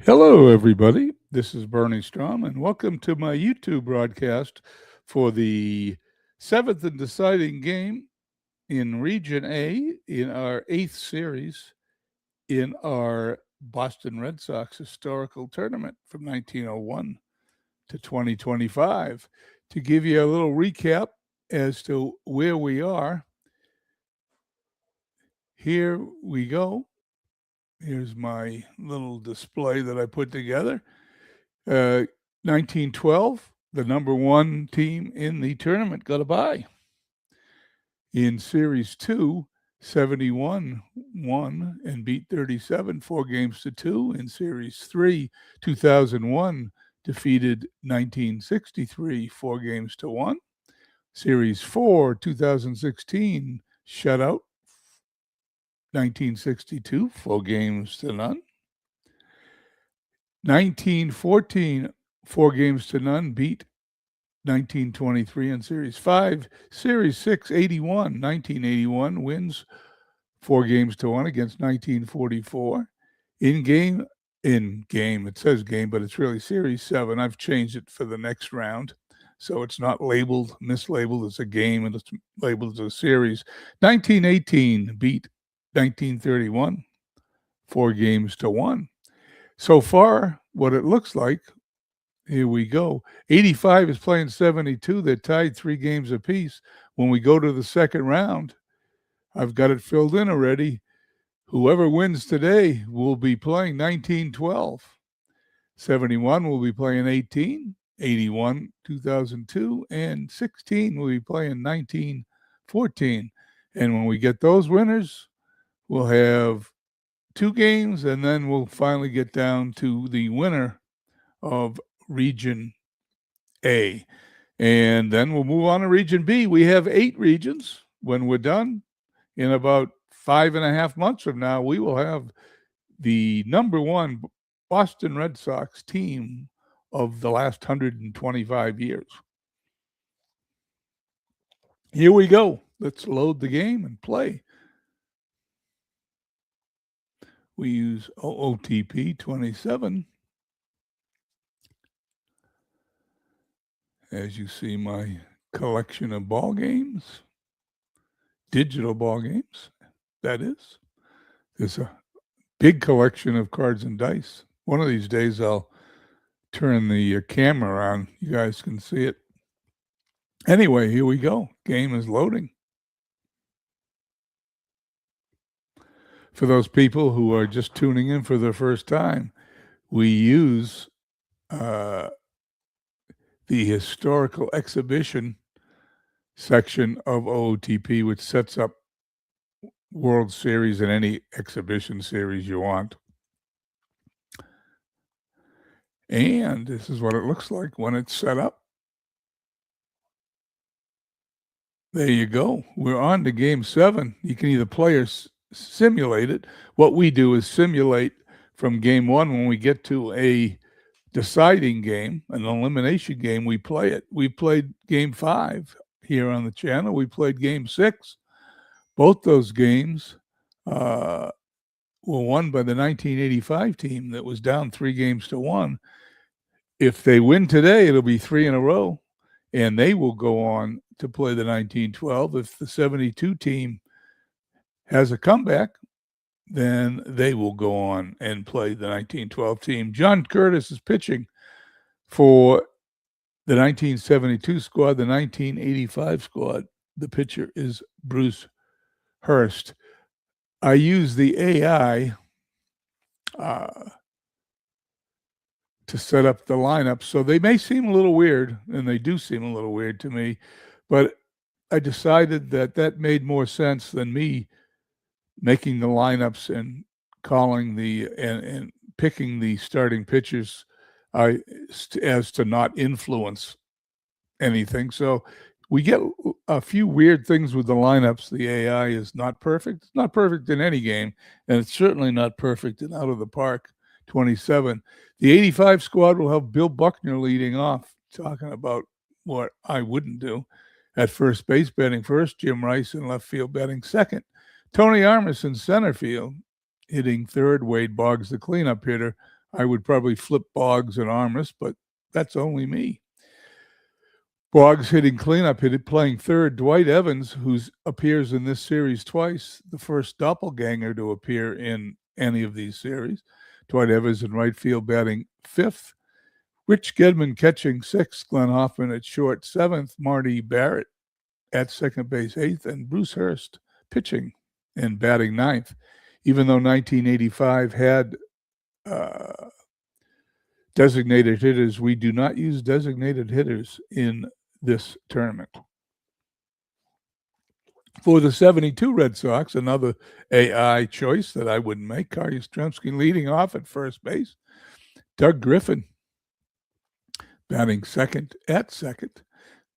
Hello, everybody. This is Bernie Strom, and welcome to my YouTube broadcast for the seventh and deciding game in Region A in our eighth series in our Boston Red Sox historical tournament from 1901 to 2025. To give you a little recap as to where we are, here we go. Here's my little display that I put together. 1912, the number one team in the tournament got a bye. In Series 2, 71 won and beat 37, 4-2. In Series 3, 2001 defeated 1963, 4-1. Series 4, 2016 shutout 1962, 4-0. 1914, 4-0, beat 1923 in Series 5. Series 6, 81, 1981 wins 4-1 against 1944. In game, it says game, but it's really Series 7. I've changed it for the next round. So it's not mislabeled as a game, and it's labeled as a series. 1918 beat 1931, 4-1. So far, what it looks like, here we go. 85 is playing 72. They're tied 3 games apiece. When we go to the second round, I've got it filled in already. Whoever wins today will be playing 1912. 71 will be playing 18. 81, 2002, and 16 will be playing 1914. And when we get those winners, we'll have 2 games, and then we'll finally get down to the winner of Region A. And then we'll move on to Region B. We have 8 regions. When we're done, in about 5.5 months from now, we will have the number one Boston Red Sox team of the last 125 years. Here we go. Let's load the game and play. We use OOTP27. As you see, my collection of ball games, digital ball games, that is. There's a big collection of cards and dice. One of these days, I'll turn the camera on. You guys can see it. Anyway, here we go. Game is loading. For those people who are just tuning in for the first time, we use the historical exhibition section of OOTP, which sets up World Series and any exhibition series you want. And this is what it looks like when it's set up. There you go. We're on to Game 7. You can either play or simulate it. What we do is simulate from Game 1. When we get to a deciding game, an elimination game, we play it. We played Game 5 here on the channel. We played Game 6. Both those games were won by the 1985 team that was down 3-1. If they win today, it'll be 3 in a row, and they will go on to play the 1912. If the 72 team has a comeback, then they will go on and play the 1912 team. John Curtis is pitching for the 1972 squad, the 1985 squad. The pitcher is Bruce Hurst. I use the AI to set up the lineup, so they may seem a little weird, and they do seem a little weird to me, but I decided that made more sense than me making the lineups and calling and picking the starting pitchers as to not influence anything. So we get a few weird things with the lineups. The AI is not perfect. It's not perfect in any game, and it's certainly not perfect in Out of the Park 27. The 85 squad will have Bill Buckner leading off, talking about what I wouldn't do. At first base, batting first, Jim Rice in left field, batting second. Tony Armas in center field, hitting third. Wade Boggs, the cleanup hitter, I would probably flip Boggs and Armas, but that's only me. Boggs hitting cleanup, playing third. Dwight Evans, who appears in this series twice, the first doppelganger to appear in any of these series. Dwight Evans in right field batting fifth. Rich Gedman catching sixth. Glenn Hoffman at short seventh. Marty Barrett at second base eighth. And Bruce Hurst pitching and batting ninth. Even though 1985 had designated hitters, we do not use designated hitters in this tournament. For the 72 Red Sox, another AI choice that I wouldn't make. Carl Yastrzemski leading off at first base. Doug Griffin batting second at second.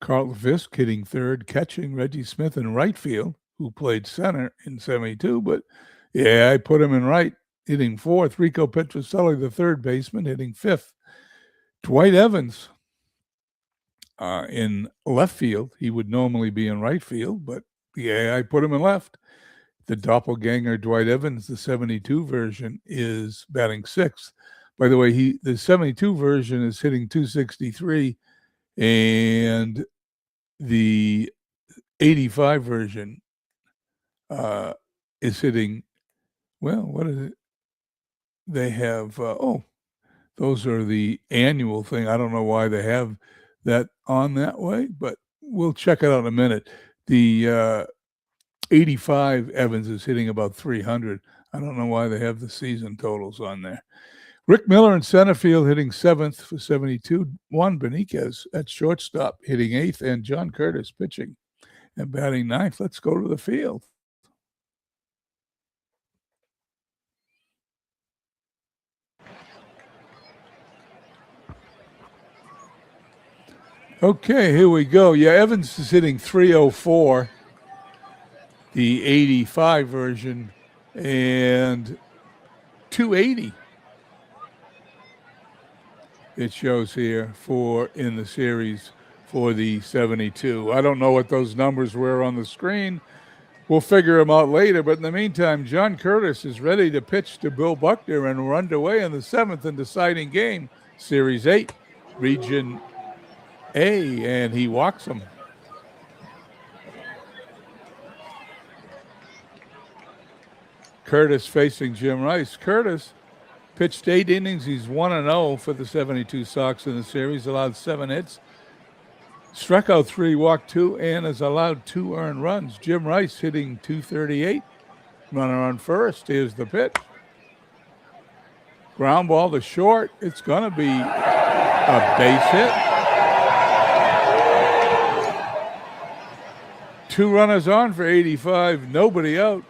Carl Fisk hitting third, catching. Reggie Smith in right field, who played center in 72, but yeah, I put him in right, hitting fourth. Rico Petrocelli, the third baseman, hitting fifth. Dwight Evans in left field. He would normally be in right field, but yeah, I put him in left. The doppelganger Dwight Evans, the 72 version, is batting sixth. By the way, the 72 version is hitting 263, and the 85 version is hitting, well, what is it? They have, those are the annual thing. I don't know why they have that on that way, but we'll check it out in a minute. The 85 Evans is hitting about 300. I don't know why they have the season totals on there. Rick Miller in center field hitting seventh for 72. Juan Beniquez at shortstop hitting eighth, and John Curtis pitching and batting ninth. Let's go to the field. Okay, here we go. Yeah, Evans is hitting 304, the 85 version, and 280. It shows here in the series for the 72. I don't know what those numbers were on the screen. We'll figure them out later, but in the meantime, John Curtis is ready to pitch to Bill Buckner, and we're underway in the seventh and deciding game, Series 8, Region A, and he walks him. Curtis facing Jim Rice. Curtis pitched 8 innings. He's 1-0 for the 72 Sox in the series, allowed 7 hits, struck out 3, walked 2, and has allowed 2 earned runs. Jim Rice hitting 238. Runner on first. Here's the pitch. Ground ball to short. It's going to be a base hit. 2 runners on for 85. Nobody out.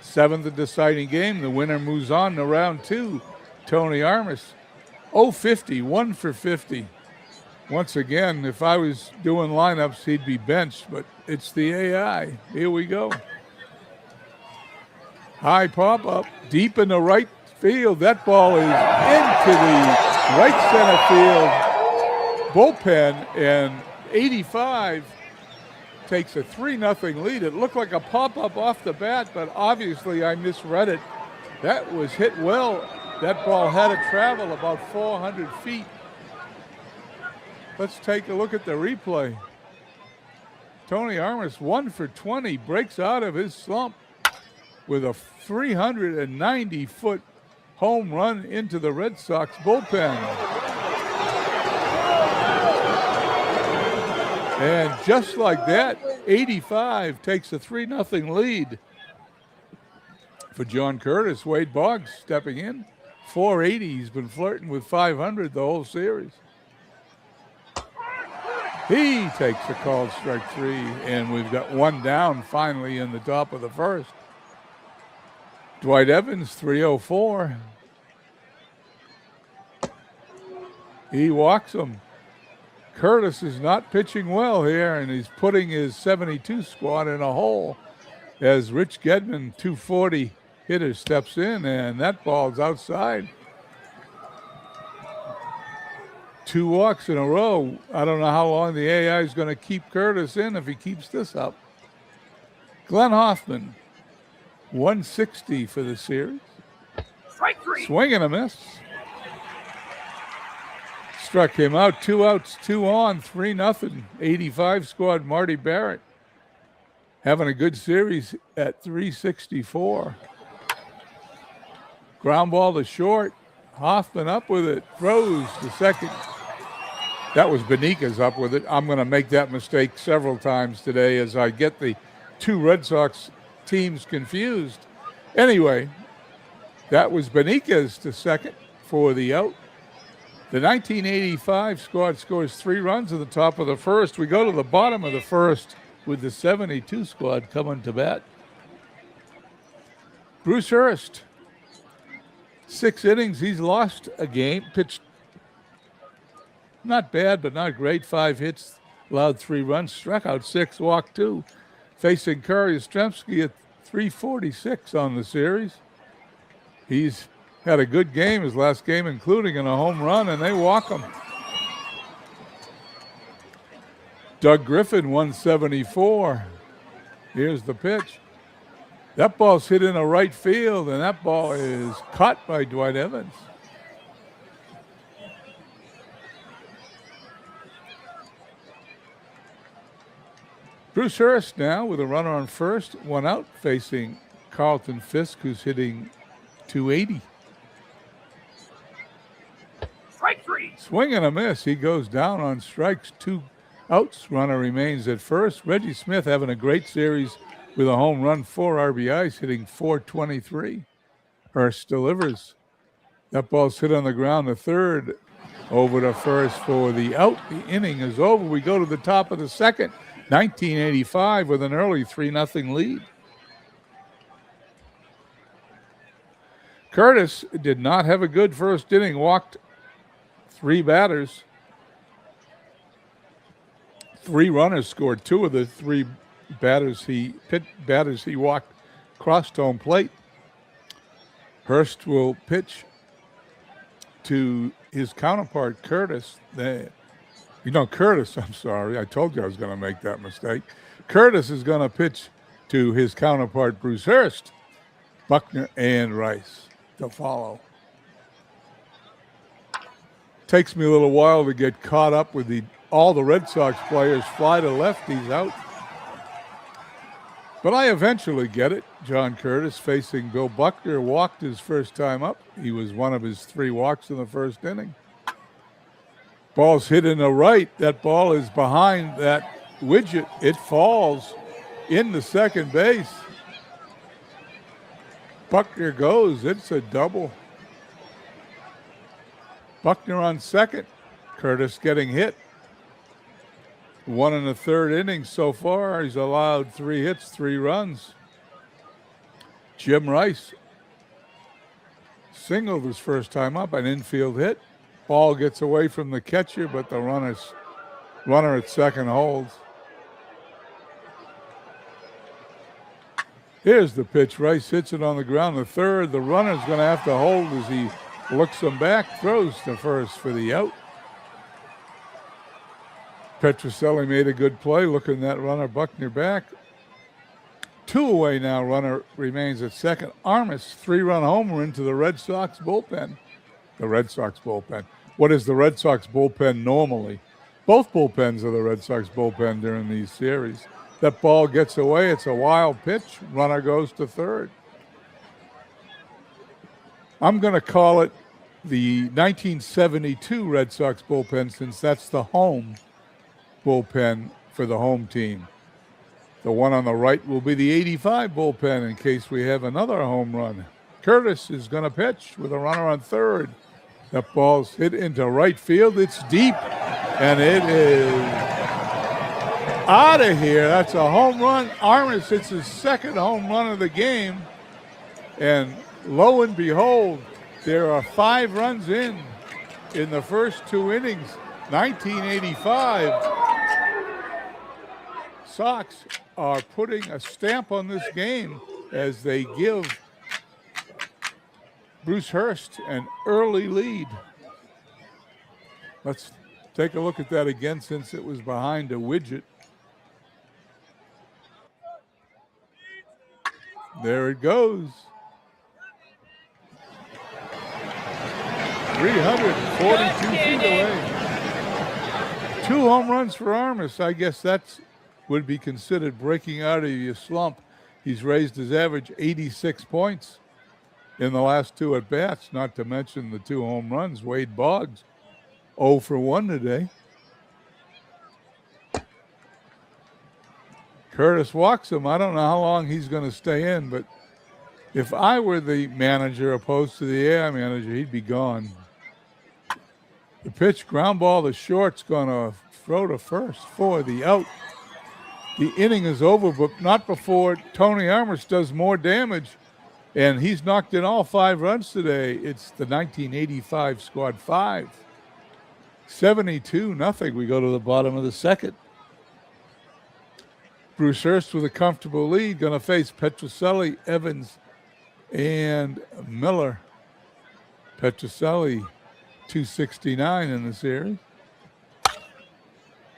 Seventh and deciding game. The winner moves on to round 2. Tony Armas. 0-50, 1 for 50. Once again, if I was doing lineups, he'd be benched, but it's the AI. Here we go. High pop-up, deep in the right field. That ball is into the right center field bullpen, and 85 takes a 3-0 lead. It looked like a pop-up off the bat, but obviously I misread it. That was hit well. That ball had to travel about 400 feet. Let's take a look at the replay. Tony Armas, 1 for 20, breaks out of his slump with a 390-foot home run into the Red Sox bullpen. And just like that, 85 takes a 3-0 lead for John Curtis. Wade Boggs stepping in, 480. He's been flirting with 500 the whole series. He takes a called strike 3, and we've got 1 down finally in the top of the first. Dwight Evans, 304. He walks him. Curtis is not pitching well here, and he's putting his 72 squad in a hole as Rich Gedman, 240 hitter, steps in, and that ball's outside. 2 walks in a row. I don't know how long the AI is going to keep Curtis in if he keeps this up. Glenn Hoffman, 160 for the series. Strike 3. Swing and a miss. struck him out. 2 outs, 2 on, 3-0. 85 squad, Marty Barrett. Having a good series at 364. Ground ball to short. Hoffman up with it. Throws to second. That was Beniquez up with it. I'm going to make that mistake several times today as I get the two Red Sox teams confused. Anyway, that was Beniquez to second for the out. The 1985 squad scores 3 runs at the top of the first. We go to the bottom of the first with the 72 squad coming to bat. Bruce Hurst, 6 innings. He's lost a game, pitched not bad, but not great. 5 hits, allowed 3 runs, struck out 6, walked 2. Facing Curry Yastrzemski at 346 on the series. He's had a good game, his last game, including in a home run, and they walk him. Doug Griffin, 174. Here's the pitch. That ball's hit in a right field, and that ball is caught by Dwight Evans. Bruce Hurst now with a runner on first, 1 out, facing Carlton Fisk, who's hitting .280. Strike 3. Swing and a miss. He goes down on strikes. 2 outs. Runner remains at first. Reggie Smith having a great series with a home run, 4 RBIs, hitting .423. Hurst delivers. That ball's hit on the ground to third. Over to first for the out. The inning is over. We go to the top of the second. 1985 with an early 3-0 lead. Curtis did not have a good first inning, walked 3 batters. 3 runners scored. 2 of the 3 batters he walked crossed home plate. Hurst will pitch to his counterpart, Curtis. Curtis, I'm sorry. I told you I was going to make that mistake. Curtis is going to pitch to his counterpart, Bruce Hurst. Buckner and Rice to follow. Takes me a little while to get caught up with all the Red Sox players fly to left. He's out. But I eventually get it. John Curtis facing Bill Buckner walked his first time up. He was one of his 3 walks in the first inning. Ball's hit in the right. That ball is behind that widget. It falls into second base. Buckner goes. It's a double. Buckner on second. Curtis getting hit. 1 in the 3rd inning so far. He's allowed 3 hits, 3 runs. Jim Rice singled his first time up, an infield hit. Ball gets away from the catcher, but the runner at second holds. Here's the pitch. Rice hits it on the ground to third. The runner's going to have to hold as he looks him back, throws to first for the out. Petrocelli made a good play, looking that runner Buckner back. 2 away now, runner remains at second. Armas, 3-run homer into the Red Sox bullpen. The Red Sox bullpen. What is the Red Sox bullpen normally? Both bullpens are the Red Sox bullpen during these series. That ball gets away. It's a wild pitch. Runner goes to third. I'm going to call it the 1972 Red Sox bullpen since that's the home bullpen for the home team. The one on the right will be the 85 bullpen in case we have another home run. Curtis is going to pitch with a runner on third. That ball's hit into right field. It's deep, and it is out of here. That's a home run. Armas hits his 2nd home run of the game, and lo and behold, there are 5 runs in the first 2 innings. 1985. Sox are putting a stamp on this game as they give Bruce Hurst an early lead. Let's take a look at that again since it was behind a widget. There it goes. 342 feet away. 2 home runs for Armas. I guess that's would be considered breaking out of your slump. He's raised his average 86 points in the last 2 at-bats, not to mention the 2 home runs. Wade Boggs, 0 for 1 today. Curtis walks him. I don't know how long he's going to stay in, but if I were the manager opposed to the AI manager, he'd be gone. The pitch, ground ball to short's going to throw to first for the out. The inning is over, but not before Tony Armas does more damage, and he's knocked in all 5 runs today. It's the 1985 squad 5. 72-0. We go to the bottom of the second. Bruce Hurst with a comfortable lead, going to face Petrocelli, Evans, and Miller. Petrocelli, 269 in the series.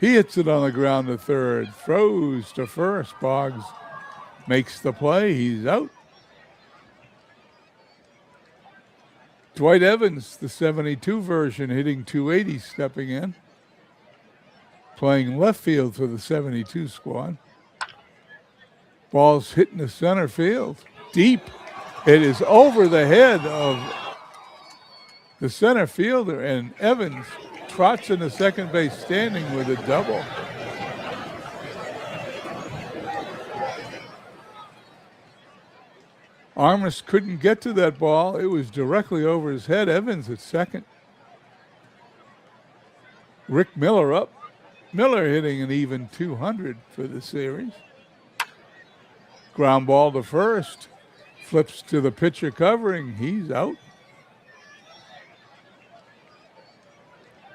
He hits it on the ground to third, throws to first. Boggs makes the play. He's out. Dwight Evans, the 72 version, hitting 280, stepping in. Playing left field for the 72 squad. Ball's hitting the center field. Deep. It is over the head of the center fielder, and Evans trots into second base standing with a double. Armas couldn't get to that ball. It was directly over his head. Evans at second. Rick Miller up. Miller hitting an even 200 for the series. Ground ball to first. Flips to the pitcher covering. He's out.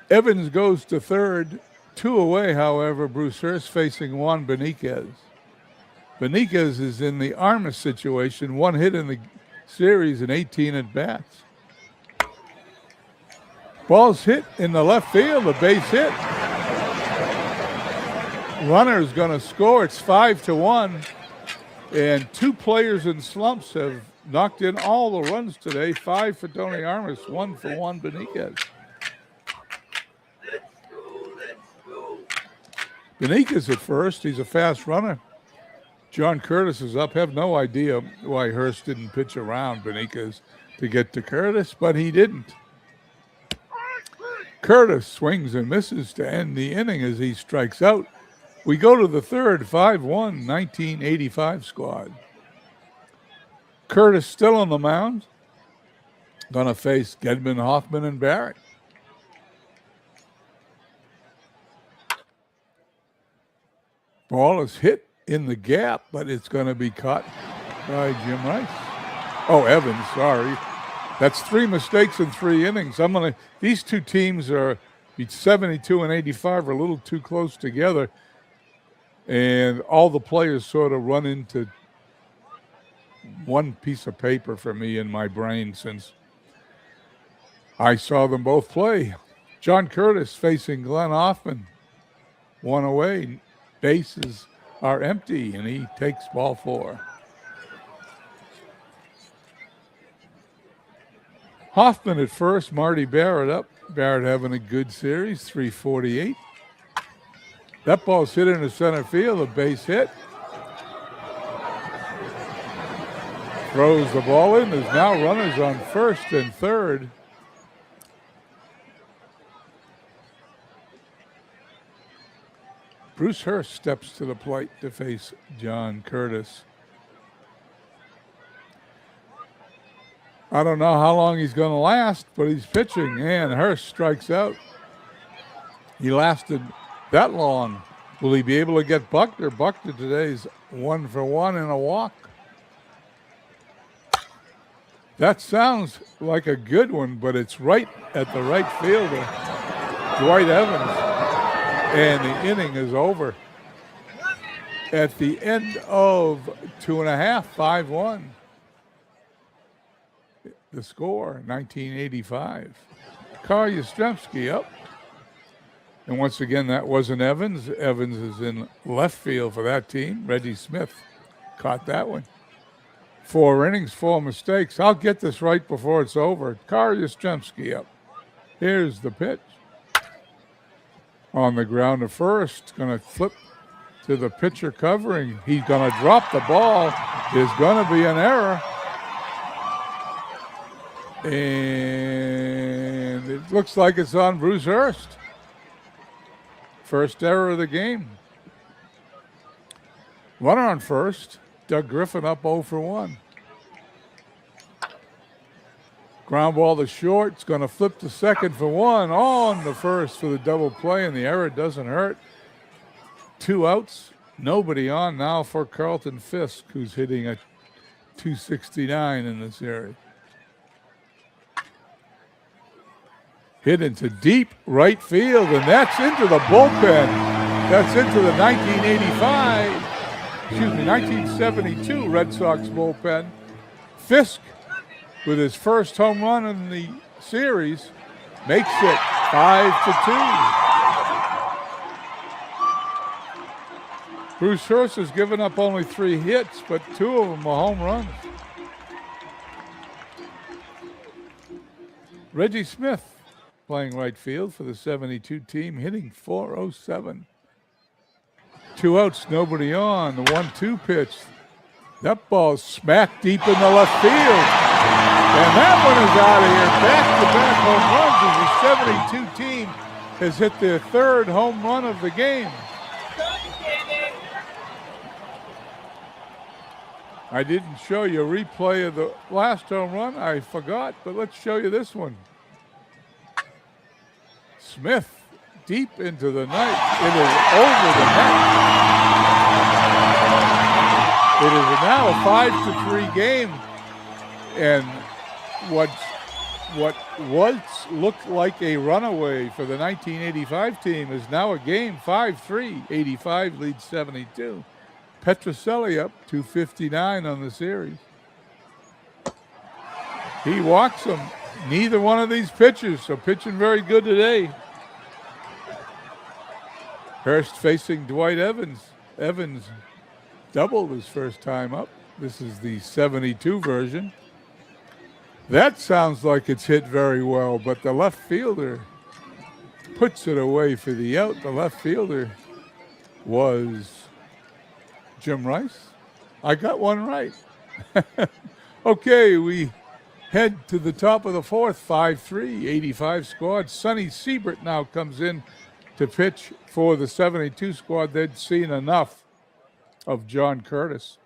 Evans goes to third. 2 away, however. Bruce Hurst facing Juan Beniquez. Beniquez is in the Armas situation. 1 hit in the series and 18 at-bats. Ball's hit in the left field. A base hit. Runner's going to score. It's 5-1. And 2 players in slumps have knocked in all the runs today. 5 for Tony Armas, 1 for Juan Beniquez. Beniquez at first. He's a fast runner. John Curtis is up. Have no idea why Hurst didn't pitch around Beniquez to get to Curtis, but he didn't. Curtis swings and misses to end the inning as he strikes out. We go to the third, 5-1, 1985 squad. Curtis still on the mound. Going to face Gedman, Hoffman, and Barrett. Ball is hit in the gap, but it's going to be caught by Jim Rice. Oh, Evans, sorry. That's 3 mistakes in 3 innings. These 2 teams are 72 and 85 are a little too close together, and all the players sort of run into one piece of paper for me in my brain since I saw them both play. John Curtis facing Glenn Hoffman. 1 away. Bases are empty, and he takes ball 4. Hoffman at first, Marty Barrett up. Barrett having a good series, 348. That ball's hit into center field, a base hit. Throws the ball in. There's now runners on first and third. Bruce Hurst steps to the plate to face John Curtis. I don't know how long he's going to last, but he's pitching, and Hurst strikes out. He lasted that long. Will he be able to get Buckner? Buckner today's 1 for 1 and a walk. That sounds like a good one, but it's right at the right fielder, Dwight Evans. And the inning is over. At the end of 2.5, 5-1. The score, 1985. Carl Yastrzemski up. And once again, that wasn't Evans. Evans is in left field for that team. Reggie Smith caught that one. 4 innings, 4 mistakes. I'll get this right before it's over. Carl Yastrzemski up. Here's the pitch. on the ground to first. Going to flip to the pitcher covering. He's going to drop the ball. There's going to be an error. And it looks like it's on Bruce Hurst. First error of the game. Runner on first. Doug Griffin up 0 for 1. Ground ball to short. It's going to flip to second for 1. On the first for the double play, and the error doesn't hurt. 2 outs. Nobody on now for Carlton Fisk, who's hitting a .269 in the series. Hit into deep right field, and that's into the bullpen. That's into the 1972 Red Sox bullpen. Fisk, with his first home run in the series, makes it 5-2. Bruce Hurst has given up only 3 hits, but 2 of them are home runs. Reggie Smith playing right field for the 72 team, hitting .407. 2 outs, nobody on. The 1-2 pitch. That ball smack deep in the left field. And that one is out of here. Back-to-back home runs as the 72 team has hit their 3rd home run of the game. I didn't show you a replay of the last home run. I forgot, but let's show you this one. Smith deep into the night. It is over the net. It is now a 5-3 game. And what once looked like a runaway for the 1985 team is now a game. 5-3. 85 leads 72. Petrocelli up 259 on the series. He walks them. Neither one of these pitchers are pitching very good today. Hurst facing Dwight Evans. Evans doubled his first time up. This is the 72 version. That sounds like it's hit very well, but the left fielder puts it away for the out. The left fielder was Jim Rice. I got one right. Okay, we head to the top of the 4th, 5-3, 85 squad. Sonny Siebert now comes in to pitch for the 72 squad. They'd seen enough of John Curtis.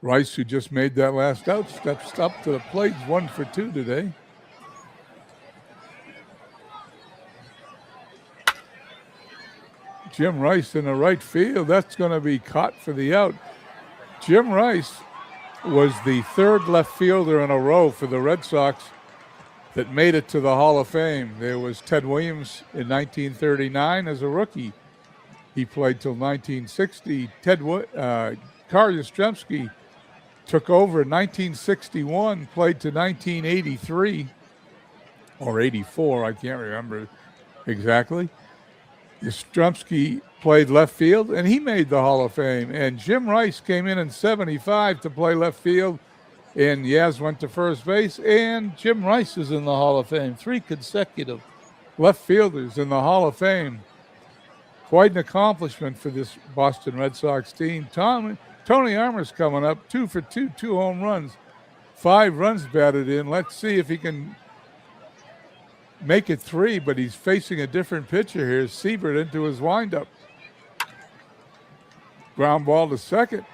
Rice, who just made that last out, steps up to the plate. 1 for 2 today. Jim Rice in the right field. That's going to be caught for the out. Jim Rice was the 3rd left fielder in a row for the Red Sox that made it to the Hall of Fame. There was Ted Williams in 1939 as a rookie. He played till 1960. Carl Yastrzemski took over in 1961, played to 1983 or 84. I can't remember exactly. Yastrzemski played left field, and he made the Hall of Fame. And Jim Rice came in 75 to play left field, and Yaz went to first base, and Jim Rice is in the Hall of Fame. 3 consecutive left fielders in the Hall of Fame. Quite an accomplishment for this Boston Red Sox team. Tony Armour's coming up, 2 for 2, 2 home runs, 5 runs batted in. Let's see if he can make it 3, but he's facing a different pitcher here. Siebert into his windup. Ground ball to second.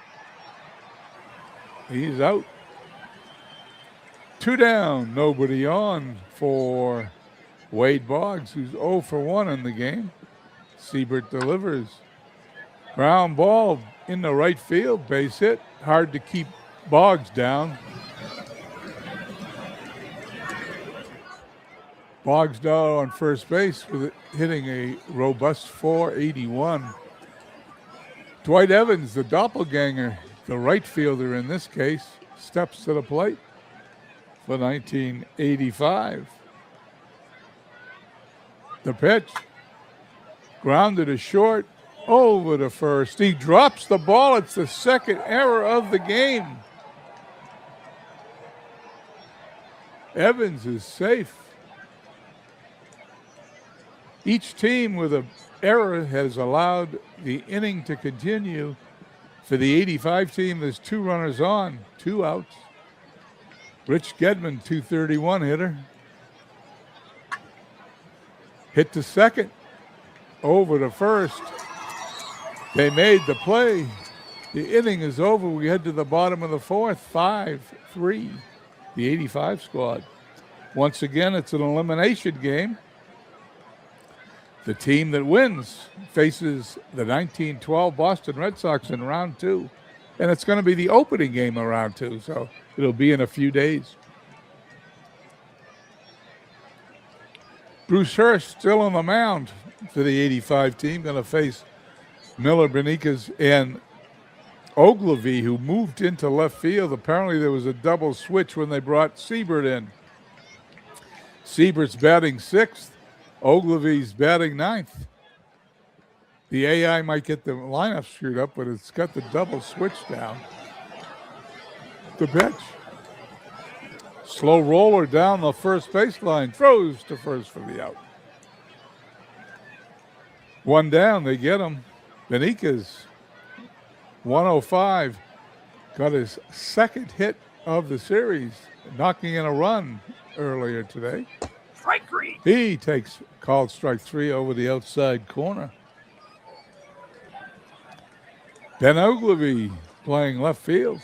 He's out. 2 down, nobody on for Wade Boggs, who's 0 for 1 in the game. Siebert delivers. Ground ball in the right field, base hit. Hard to keep Boggs down. Boggs now on first base with it hitting a robust .481. Dwight Evans, the doppelganger, the right fielder in this case, steps to the plate for 1985. The pitch, grounded to short, over to first. He drops the ball. It's the 2nd error of the game. Evans is safe. Each team with an error has allowed the inning to continue. For the 85 team, there's 2 runners on, 2 outs. Rich Gedman, 231 hitter. Hit to second, over to first. They made the play. The inning is over. We head to the bottom of the 4th, 5-3, the 85 squad. Once again, it's an elimination game. The team that wins faces the 1912 Boston Red Sox in round 2. And it's going to be the opening game of round 2, so it'll be in a few days. Bruce Hurst still on the mound for the 85 team, going to face Miller, Beniquez, and Ogilvy, who moved into left field. Apparently there was a double switch when they brought Siebert in. Siebert's batting 6th. Ogilvy's batting 9th. The AI might get the lineup screwed up, but it's got the double switch down. The pitch. Slow roller down the first baseline. Throws to first for the out. 1 down. They get him. Beniquez, 105. Got his 2nd hit of the series, knocking in a run earlier today. Strike 3. He takes called strike 3 over the outside corner. Ben Ogilvy playing left field,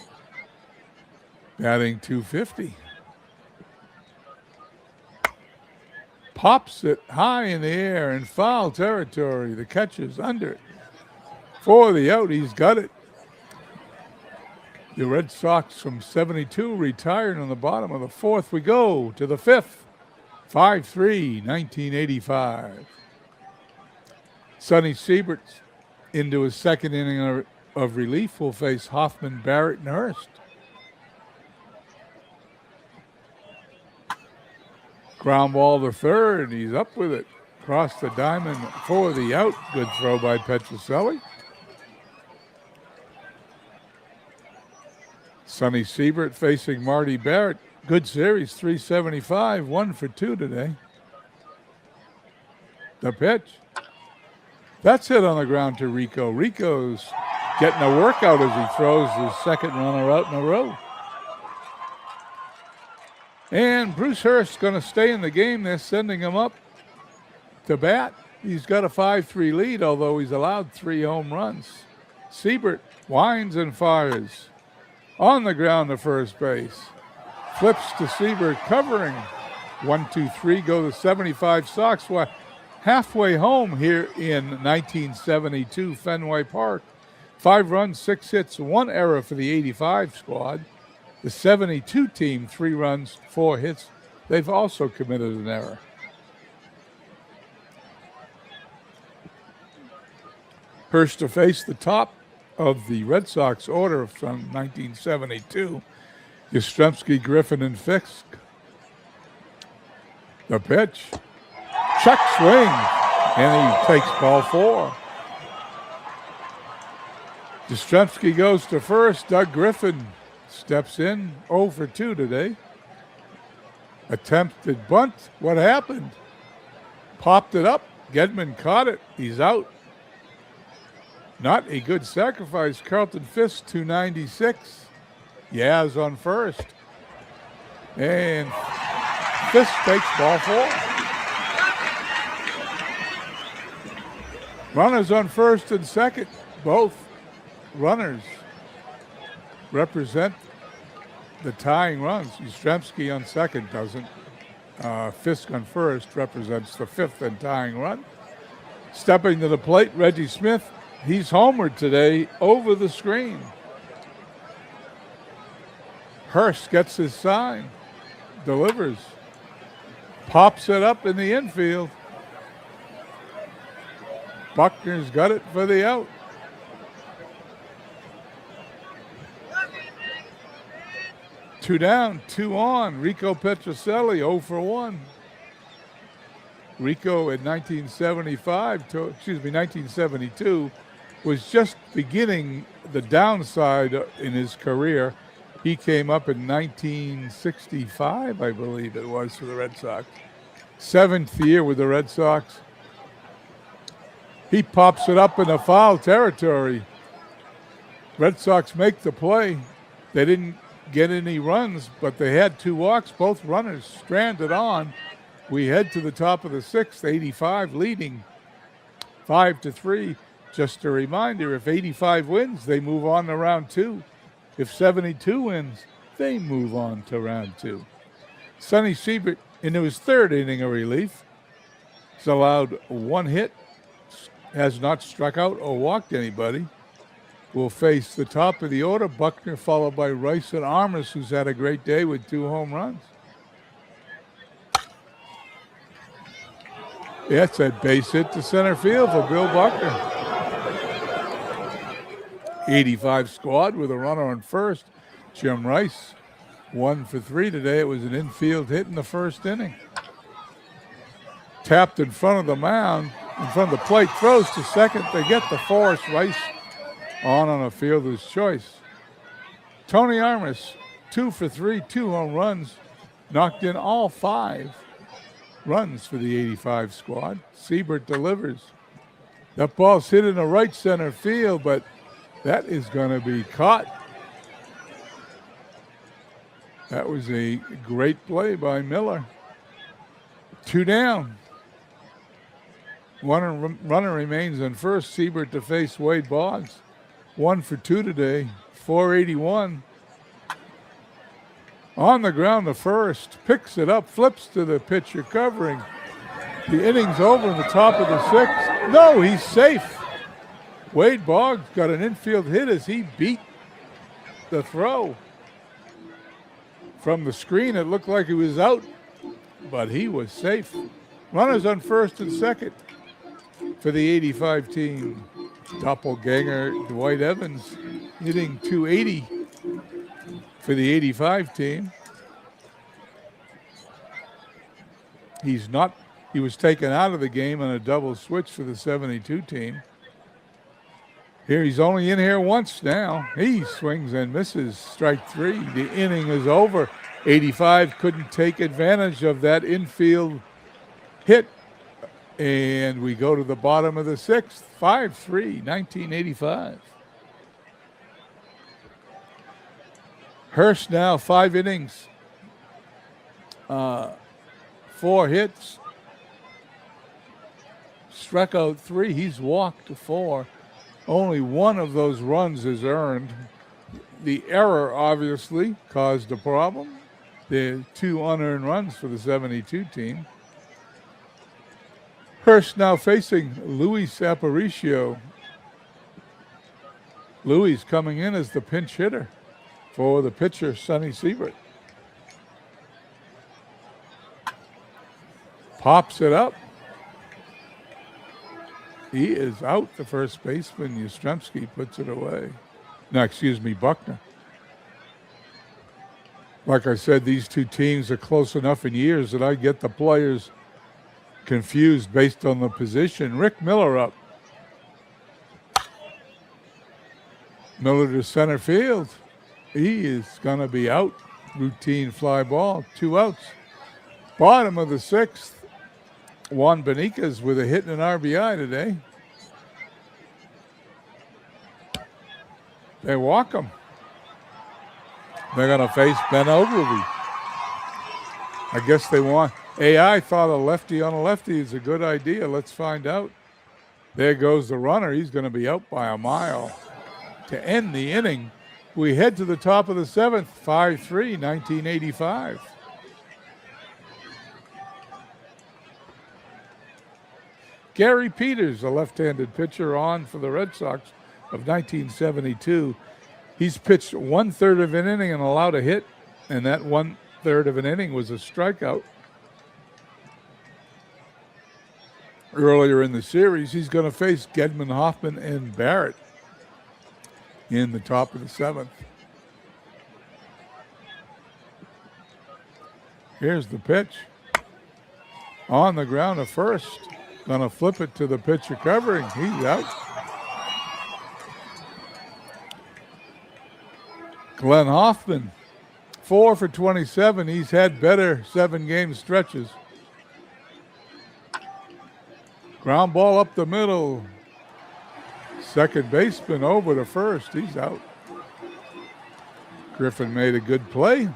batting 250. Pops it high in the air in foul territory. The catcher's under it. For the out, he's got it. The Red Sox from 72 retired on the bottom of the 4th. We go to the 5th. 5-3, 1985. Sonny Siebert into his 2nd inning of relief will face Hoffman, Barrett, and Hurst. Ground ball to third. He's up with it. Across the diamond for the out. Good throw by Petrocelli. Sonny Siebert facing Marty Barrett. Good series, 375, 1 for 2 today. The pitch. That's hit on the ground to Rico. Rico's getting a workout as he throws his 2nd runner out in a row. And Bruce Hurst going to stay in the game. They're sending him up to bat. He's got a 5-3 lead, although he's allowed 3 home runs. Siebert winds and fires. On the ground to first base. Flips to Siebert, covering. 1, 2, 3, go the 75 Sox. We're halfway home here in 1972 Fenway Park. 5 runs, 6 hits, 1 error for the 85 squad. The 72 team, 3 runs, 4 hits. They've also committed an error. Hurst to face the top of the Red Sox order from 1972. Yastrzemski, Griffin, and Fisk. The pitch. Check swing. And he takes ball 4. Yastrzemski goes to first. Doug Griffin steps in. 0 for 2 today. Attempted bunt. What happened? Popped it up. Gedman caught it. He's out. Not a good sacrifice. Carlton Fisk, 296. Yaz on first. And Fisk takes ball 4. Runners on first and second. Both runners represent the tying runs. Yastrzemski on second doesn't. Fisk on first represents the 5th and tying run. Stepping to the plate, Reggie Smith. He's homered today over the screen. Hurst gets his sign, delivers, pops it up in the infield. Buckner's got it for the out. Two down, 2 on. Rico Petrocelli, 0 for 1. Rico in 1972, was just beginning the downside in his career. He came up in 1965, I believe it was, for the Red Sox. 7th year with the Red Sox. He pops it up in the foul territory. Red Sox make the play. They didn't get any runs, but they had 2 walks, both runners stranded on. We head to the top of the 6th, 85 leading 5-3. Just a reminder, if 85 wins, they move on to round 2. If 72 wins, they move on to round 2. Sonny Siebert, into his 3rd inning of relief, has allowed 1 hit, has not struck out or walked anybody. Will face the top of the order, Buckner, followed by Rice and Armas, who's had a great day with 2 home runs. That's a base hit to center field for Bill Buckner. 85 squad with a runner on first. Jim Rice, 1 for 3 today. It was an infield hit in the 1st inning. Tapped in front of the mound, in front of the plate, throws to second. They get the force. Rice on a fielder's choice. Tony Armas, 2 for 3, 2 home runs, knocked in all 5 runs for the 85 squad. Siebert delivers. That ball's hit in the right center field, but that is going to be caught. That was a great play by Miller. 2 down. Runner remains on first. Siebert to face Wade Boggs. 1 for 2 today, 481. On the ground to first, picks it up, flips to the pitcher covering. The inning's over in the top of the 6th. No, he's safe. Wade Boggs got an infield hit as he beat the throw. From the screen, it looked like he was out, but he was safe. Runners on first and second for the 85 team. Doppelganger Dwight Evans hitting 280 for the 85 team. He was taken out of the game on a double switch for the 72 team. Here he's only in here once now. He swings and misses, strike 3. The inning is over. 85 couldn't take advantage of that infield hit. And we go to the bottom of the 6th, 5-3, 1985. Hurst now 5 innings, 4 hits, struck out 3. He's walked 4. Only 1 of those runs is earned. The error obviously caused a problem. The 2 unearned runs for the 72 team. Hurst now facing Luis Aparicio. Luis coming in as the pinch hitter for the pitcher, Sonny Siebert. Pops it up. He is out, the first baseman. Yastrzemski puts it away. No, excuse me, Buckner. Like I said, these 2 teams are close enough in years that I get the players confused based on the position. Rick Miller up. Miller to center field. He is going to be out. Routine fly ball. 2 outs. Bottom of the 6th. Juan Beniquez with a hit and an RBI today. They walk him. They're going to face Ben Ogilvy. I guess they want. AI thought a lefty on a lefty is a good idea. Let's find out. There goes the runner. He's going to be out by a mile to end the inning. We head to the top of the 7th, 5-3, 1985. Gary Peters, a left-handed pitcher on for the Red Sox of 1972. He's pitched 1/3 of an inning and allowed a hit, and that 1/3 of an inning was a strikeout. Earlier in the series, he's going to face Gedman, Hoffman, and Barrett in the top of the 7th. Here's the pitch. On the ground to first. Going to flip it to the pitcher covering. He's out. Glenn Hoffman, 4 for 27. He's had better 7-game stretches. Ground ball up the middle. Second baseman over to first. He's out. Griffin made a good play.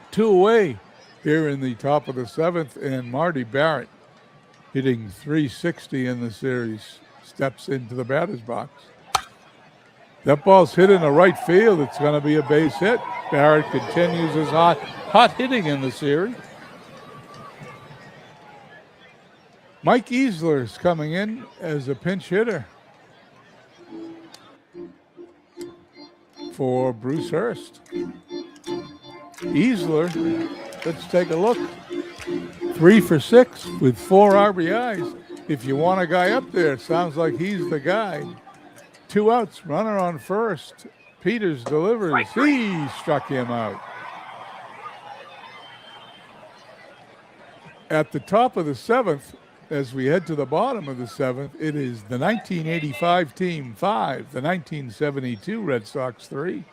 2 away here in the top of the 7th, and Marty Barrett, hitting .360 in the series, steps into the batter's box. That ball's hit in the right field. It's going to be a base hit. Barrett continues his hot hitting in the series. Mike Easler is coming in as a pinch hitter for Bruce Hurst. Easler, let's take a look. 3 for 6 with 4 RBIs. If you want a guy up there, sounds like he's the guy. 2 outs, runner on first. Peters delivers. He struck him out. At the top of the 7th, as we head to the bottom of the 7th, it is the 1985 team 5, the 1972 Red Sox 3.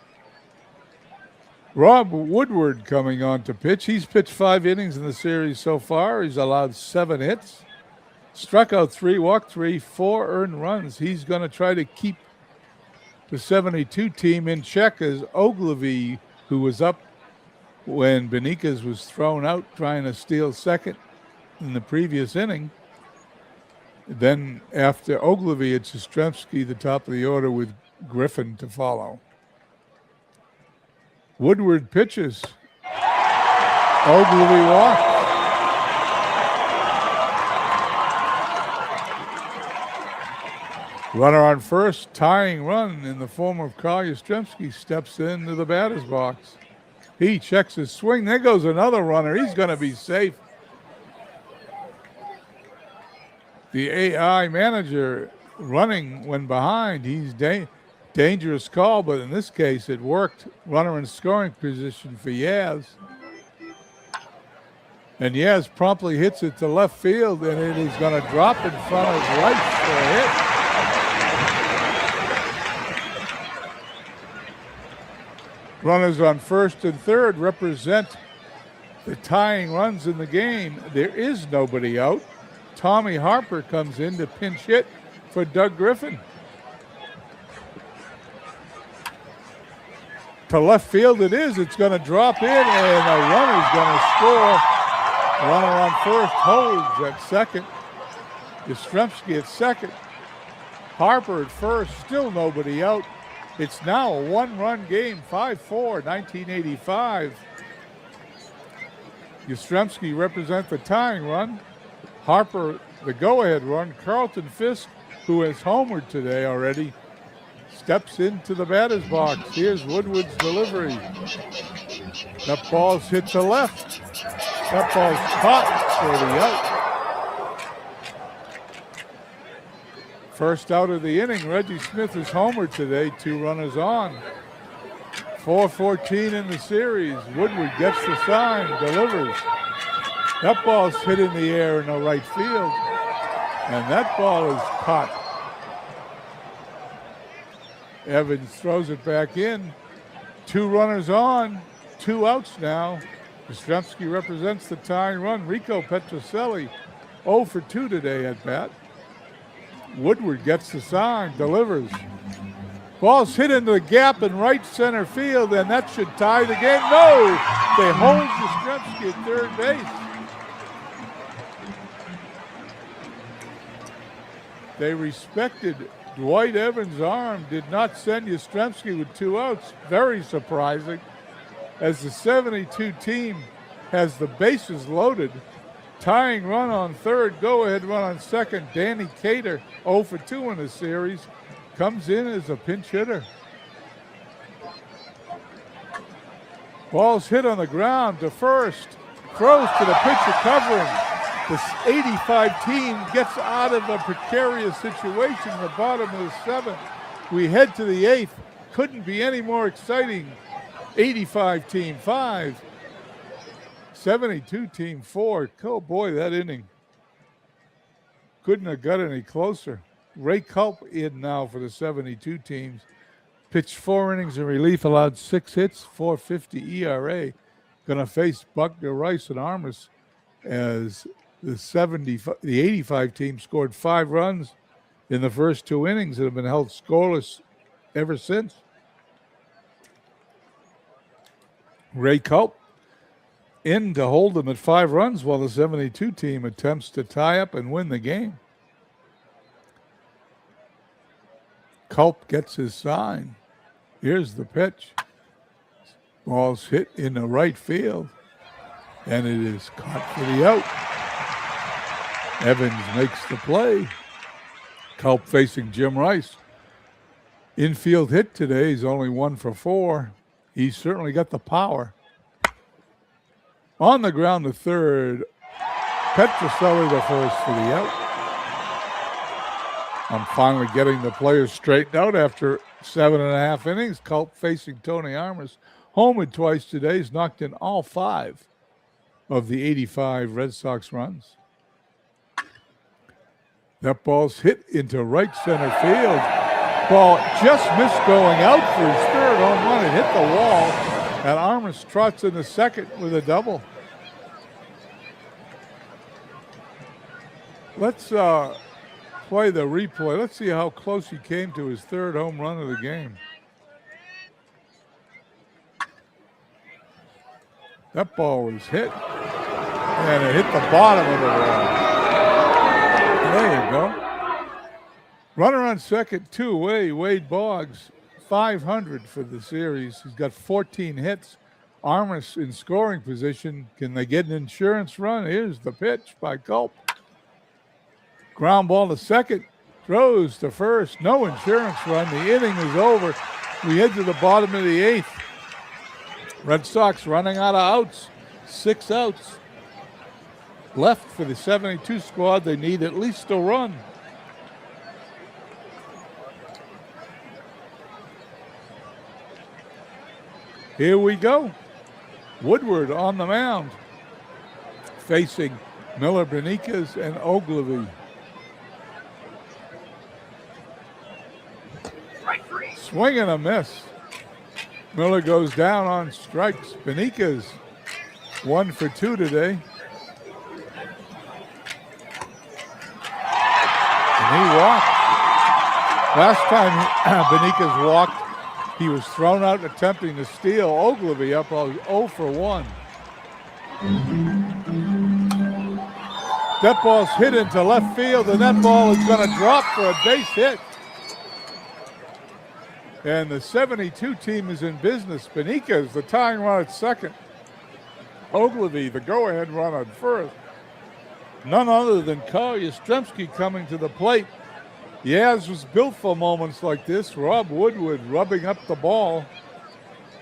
Rob Woodward coming on to pitch. He's pitched 5 innings in the series so far. He's allowed 7 hits. Struck out 3, walked 3, 4 earned runs. He's going to try to keep the 72 team in check as Ogilvy, who was up when Beniquez was thrown out trying to steal second in the previous inning. Then after Ogilvy, it's Yastrzemski, the top of the order, with Griffin to follow. Woodward pitches. Ogilvy walks. Runner on first, tying run in the form of Carl Yastrzemski, steps into the batter's box. He checks his swing. There goes another runner. He's going to be safe. The AI manager running when behind. He's dangerous call, but in this case it worked. Runner in scoring position for Yaz. And Yaz promptly hits it to left field, and it is going to drop in front of right for a hit. Runners on first and third represent the tying runs in the game. There is nobody out. Tommy Harper comes in to pinch hit for Doug Griffin. To left field it is. It's going to drop in, and a runner's going to score. Runner on first holds at second. Yastrzemski at second. Harper at first. Still nobody out. It's now a 1-run game, 5-4, 1985. Yastrzemski represents the tying run. Harper, the go-ahead run. Carlton Fisk, who has homered today already, steps into the batter's box. Here's Woodward's delivery. That ball's hit to left. That ball's caught for the out. First out of the inning, Reggie Smith is homered today, 2 runners on. 4:14 in the series. Woodward gets the sign, delivers. That ball's hit in the air in the right field, and that ball is caught. Evans throws it back in. 2 runners on, 2 outs now. Yastrzemski represents the tying run. Rico Petrocelli, 0 for 2 today at bat. Woodward gets the sign, delivers. Ball's hit into the gap in right center field, and that should tie the game. No! They hold Yastrzemski at third base. They respected Dwight Evans' arm, did not send Yastrzemski with 2 outs. Very surprising, as the 72 team has the bases loaded. Tying run on third, go-ahead run on second. Danny Cater, 0 for 2 in the series, comes in as a pinch hitter. Ball's hit on the ground to first. Throws to the pitcher covering. The 85 team gets out of a precarious situation in the bottom of the 7th. We head to the 8th. Couldn't be any more exciting. 85 team 5. 72 team 4. Oh boy, that inning couldn't have got any closer. Ray Culp in now for the 72 teams. Pitched 4 innings in relief, allowed 6 hits, 4.50 ERA. Going to face Buckner, Rice, and Armas as the 85 team scored 5 runs. in the first 2 innings that have been held scoreless ever since. Ray Culp in to hold them at 5 runs while the 72 team attempts to tie up and win the game. Culp gets his sign. Here's the pitch. Ball's hit in the right field, and it is caught for the out. Evans makes the play. Culp facing Jim Rice. Infield hit today. He's only 1 for 4. He's certainly got the power. On the ground to third. Petroselli the first for the out. I'm finally getting the players straightened out after 7.5 innings. Culp facing Tony Armas. Homered twice today. He's knocked in all 5 of the 85 Red Sox runs. That ball's hit into right center field. Ball just missed going out for his 3rd home run. It hit the wall, and Armas trots in the 2nd with a double. Let's play the replay. Let's see how close he came to his 3rd home run of the game. That ball was hit, and it hit the bottom of the wall. There you go. Runner on second, 2 away. Wade Boggs, 500 for the series. He's got 14 hits. Armas in scoring position. Can they get an insurance run? Here's the pitch by Culp. Ground ball to second. Throws to first. No insurance run. The inning is over. We head to the bottom of the 8th. Red Sox running out of outs. 6 outs left for the 72 squad. They need at least a run. Here we go. Woodward on the mound, facing Miller, Beniquez, and Ogilvy. Swing and a miss. Miller goes down on strikes. Beniquez 1 for 2 today. And he walked. Last time Beniquez walked, he was thrown out attempting to steal. Ogilvy up 0 for 1. That ball's hit into left field, and that ball is going to drop for a base hit. And the 72 team is in business. Beniquez, the tying run at second. Ogilvy, the go-ahead run at first. None other than Carl Yastrzemski coming to the plate. Yaz was built for moments like this. Rob Woodward rubbing up the ball.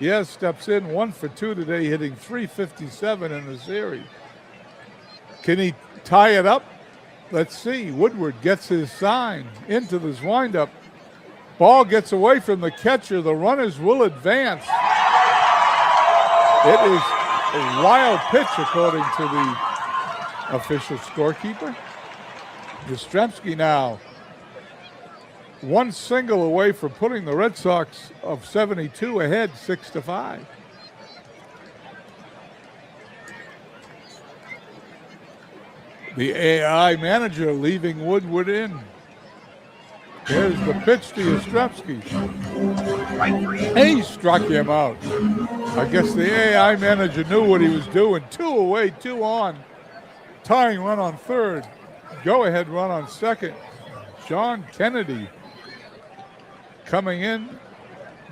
Yaz steps in 1 for 2 today, hitting .357 in the series. Can he tie it up? Let's see. Woodward gets his sign into this windup. Ball gets away from the catcher. The runners will advance. It is a wild pitch, according to the official scorekeeper. Yastrzemski now 1 single away from putting the Red Sox of 72 ahead 6-5. The AI manager leaving Woodward in. Here's the pitch to Yastrzemski. He struck him out. I guess the AI manager knew what he was doing. 2 away, 2 on. Tying run on third. Go-ahead run on second. Sean Kennedy coming in,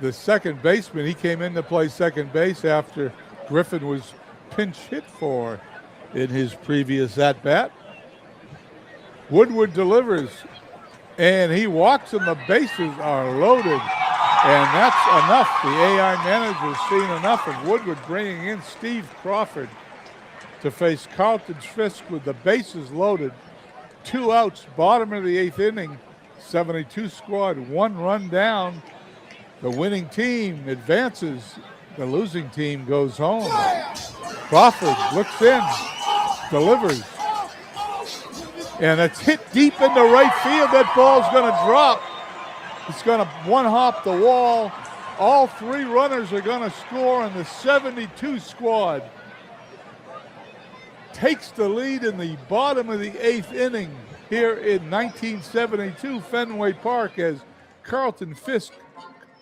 the second baseman. He came in to play second base after Griffin was pinch hit for in his previous at-bat. Woodward delivers, and he walks, and the bases are loaded. And that's enough. The AI manager's seen enough of Woodward bringing in Steve Crawford to face Carlton Fisk with the bases loaded. 2 outs, bottom of the 8th inning. 72 squad, 1 run down. The winning team advances. The losing team goes home. Crawford looks in, delivers. And it's hit deep into right field. That ball's going to drop. It's going to one-hop the wall. All 3 runners are going to score, and the 72 squad takes the lead in the bottom of the 8th inning. here in 1972 Fenway Park as Carlton Fisk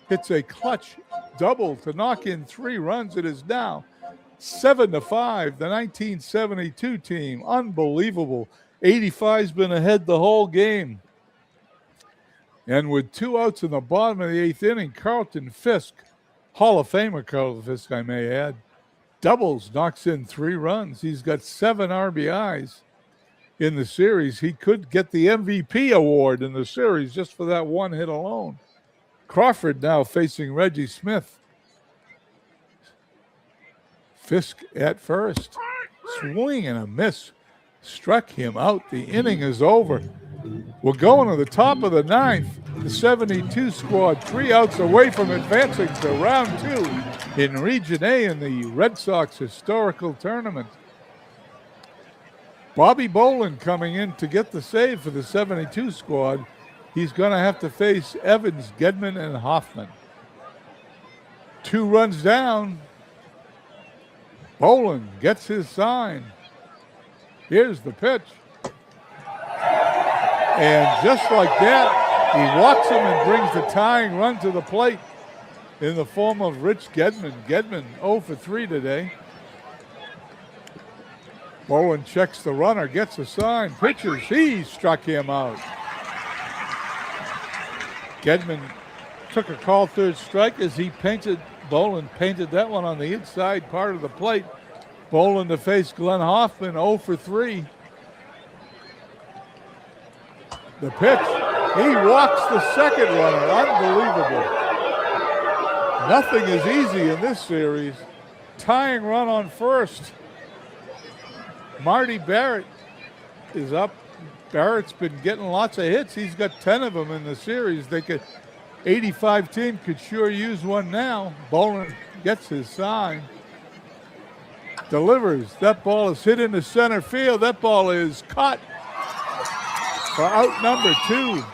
hits a clutch double to knock in 3 runs. It is now 7-5, the 1972 team. Unbelievable. 85's been ahead the whole game. And with 2 outs in the bottom of the 8th inning, Carlton Fisk, Hall of Famer Carlton Fisk, I may add, doubles, knocks in 3 runs. He's got 7 RBIs in the series. He could get the MVP award in the series just for that 1 hit alone. Crawford now facing Reggie Smith. Fisk at first. Swing and a miss. Struck him out. The inning is over. We're going to the top of the 9th. The 72 squad 3 outs away from advancing to round 2 in Region A in the Red Sox Historical Tournament. Bobby Boland coming in to get the save for the 72 squad. He's going to have to face Evans, Gedman, and Hoffman. 2 runs down. Boland gets his sign. Here's the pitch. And just like that, he walks him and brings the tying run to the plate in the form of Rich Gedman. Gedman 0 for 3 today. Boland checks the runner, gets a sign, pitches. He struck him out. Gedman took a call third strike as he Boland painted that one on the inside part of the plate. Boland to face Glenn Hoffman, 0 for 3. The pitch, he walks the second runner, unbelievable. Nothing is easy in this series. Tying run on first. Marty Barrett is up. Barrett's been getting lots of hits. He's got 10 of them in the series. 85 team could sure use one now. Boland gets his sign. Delivers. That ball is hit into center field. That ball is caught for out number 2.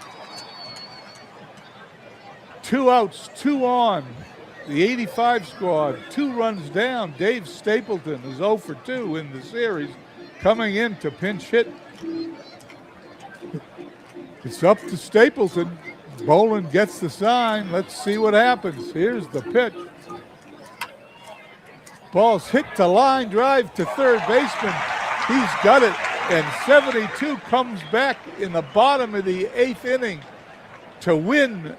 2 outs, 2 on. The 85 squad, 2 runs down. Dave Stapleton is 0 for 2 in the series, coming in to pinch hit. It's up to Stapleton. Boland gets the sign. Let's see what happens. Here's the pitch. Ball's hit to line drive to third baseman. He's got it. And 72 comes back in the bottom of the 8th inning to win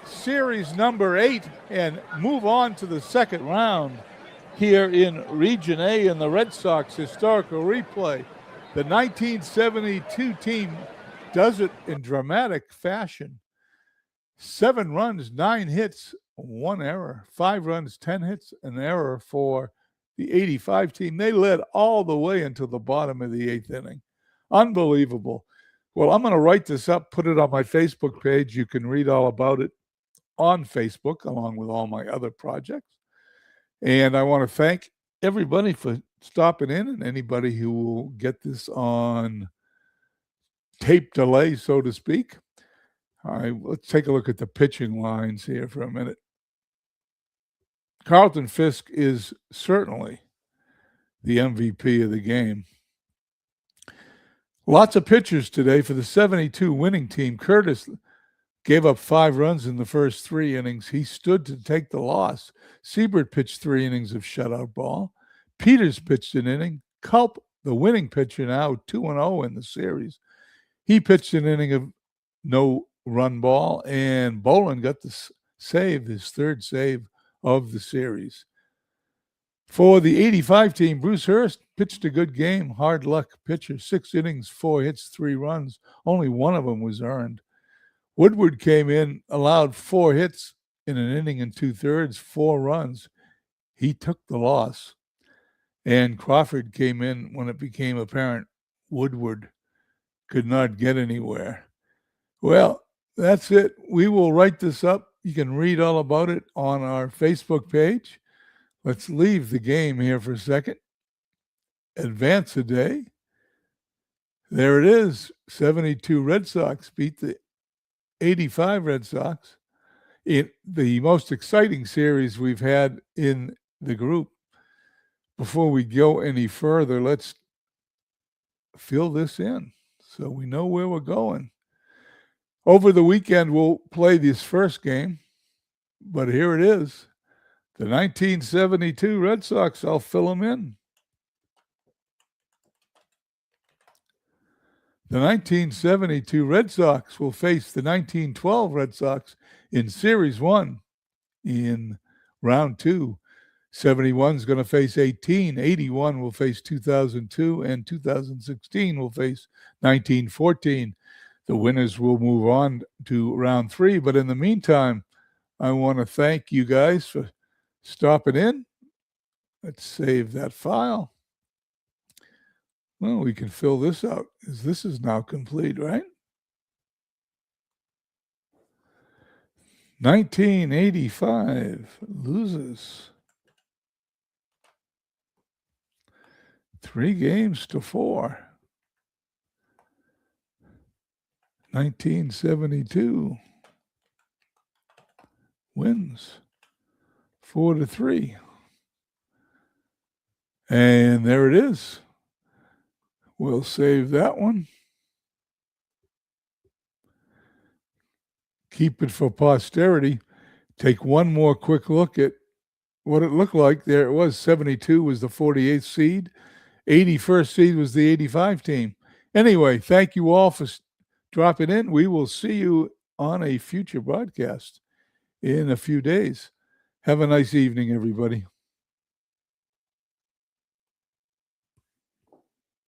series number 8 and move on to the second round here in Region A in the Red Sox Historical Replay. The 1972 team does it in dramatic fashion. 7 runs, 9 hits, 1 error. 5 runs, 10 hits, an error for the 85 team. They led all the way until the bottom of the 8th inning. Unbelievable. Well, I'm going to write this up, put it on my Facebook page. You can read all about it on Facebook, along with all my other projects. And I want to thank everybody for stopping in, and anybody who will get this on tape delay, so to speak. All right, let's take a look at the pitching lines here for a minute. Carlton Fisk is certainly the MVP of the game. Lots of pitchers today for the 72 winning team. Curtis gave up 5 runs in the first 3 innings. He stood to take the loss. Siebert pitched 3 innings of shutout ball. Peters pitched an inning. Culp, the winning pitcher now, 2-0 in the series. He pitched an inning of no run ball, and Boland got the save, his 3rd save of the series. For the 85 team, Bruce Hurst pitched a good game. Hard luck pitcher, 6 innings, 4 hits, 3 runs. Only 1 of them was earned. Woodward came in, allowed 4 hits in an inning and 2/3, 4 runs. He took the loss. And Crawford came in when it became apparent Woodward could not get anywhere. Well, that's it. We will write this up. You can read all about it on our Facebook page. Let's leave the game here for a second. Advance a day. There it is. 72 Red Sox beat the 85 Red Sox in the most exciting series we've had in the group. Before we go any further, let's fill this in. so we know where we're going. Over the weekend, we'll play this first game, but here it is. The 1972 Red Sox, I'll fill them in. The 1972 Red Sox will face the 1912 Red Sox in Series 1 in Round 2. 71 is going to face 18. 81 will face 2002, and 2016 will face 1914. The winners will move on to Round 3. But in the meantime, I want to thank you guys for stopping in. Let's save that file. Well, we can fill this out, as this is now complete, right? 1985 loses 3-4. 1972 wins 4-3. And there it is. We'll save that one. Keep it for posterity. Take one more quick look at what it looked like. There it was. 72 was the 48th seed. 81st seed was the 85 team. Anyway, thank you all for dropping in. We will see you on a future broadcast in a few days. Have a nice evening, everybody.